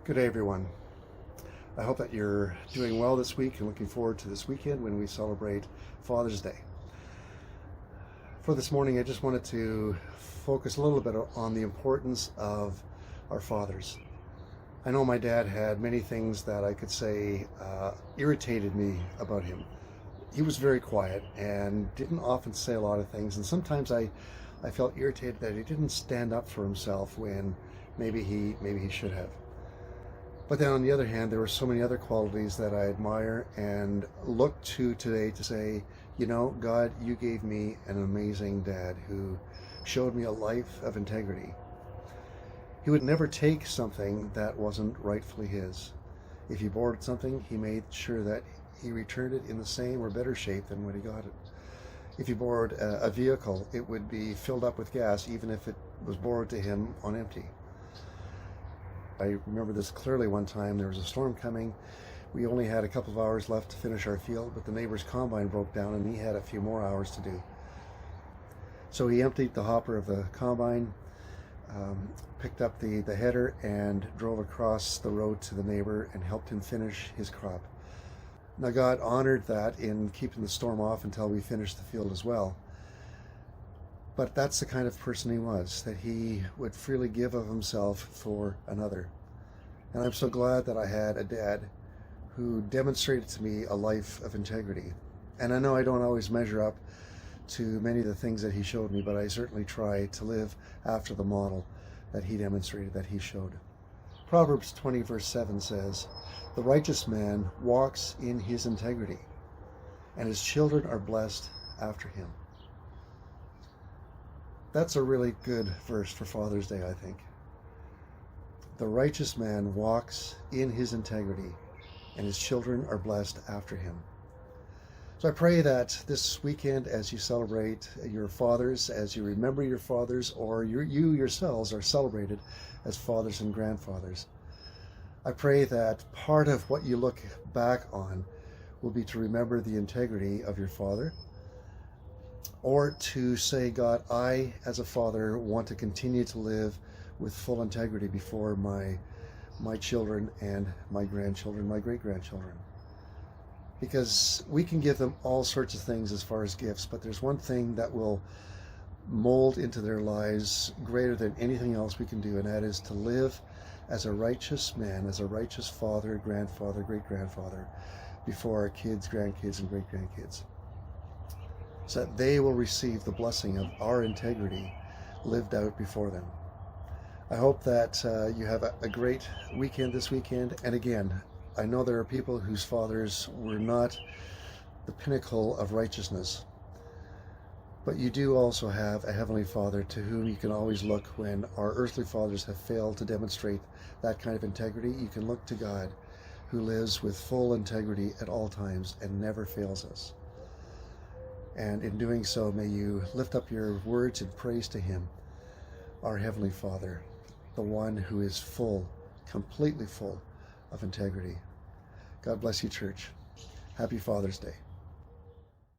Good day, everyone. I hope that you're doing well this week and looking forward to this weekend when we celebrate Father's Day. For this morning, I just wanted to focus a little bit on the importance of our fathers. I know my dad had many things that I could say irritated me about him. He was very quiet and didn't often say a lot of things, and sometimes I felt irritated that he didn't stand up for himself when maybe he should have. But then on the other hand, there were so many other qualities that I admire and look to today to say, you know, God, you gave me an amazing dad who showed me a life of integrity. He would never take something that wasn't rightfully his. If he borrowed something, he made sure that he returned it in the same or better shape than when he got it. If he borrowed a vehicle, it would be filled up with gas, even if it was borrowed to him on empty. I remember this clearly one time. There was a storm coming. We only had a couple of hours left to finish our field, but the neighbor's combine broke down and he had a few more hours to do. So he emptied the hopper of the combine, picked up the header and drove across the road to the neighbor and helped him finish his crop. Now God honored that in keeping the storm off until we finished the field as well. But that's the kind of person he was, that he would freely give of himself for another. And I'm so glad that I had a dad who demonstrated to me a life of integrity. And I know I don't always measure up to many of the things that he showed me, but I certainly try to live after the model that he demonstrated, that he showed. Proverbs 20 verse 7 says, "The righteous man walks in his integrity, and his children are blessed after him." That's a really good verse for Father's Day, I think. The righteous man walks in his integrity, and his children are blessed after him. So I pray that this weekend, as you celebrate your fathers, as you remember your fathers, or you yourselves are celebrated as fathers and grandfathers, I pray that part of what you look back on will be to remember the integrity of your father, or to say, God, I, as a father, want to continue to live with full integrity before my children and my grandchildren, my great-grandchildren. Because we can give them all sorts of things as far as gifts, but there's one thing that will mold into their lives greater than anything else we can do, and that is to live as a righteous man, as a righteous father, grandfather, great-grandfather, before our kids, grandkids, and great-grandkids, so that they will receive the blessing of our integrity lived out before them. I hope that you have a great weekend this weekend. And again, I know there are people whose fathers were not the pinnacle of righteousness, but you do also have a Heavenly Father to whom you can always look when our earthly fathers have failed to demonstrate that kind of integrity. You can look to God, who lives with full integrity at all times and never fails us. And in doing so, may you lift up your words in praise to him, our Heavenly Father, the one who is full, completely full of integrity. God bless you, church. Happy Father's Day.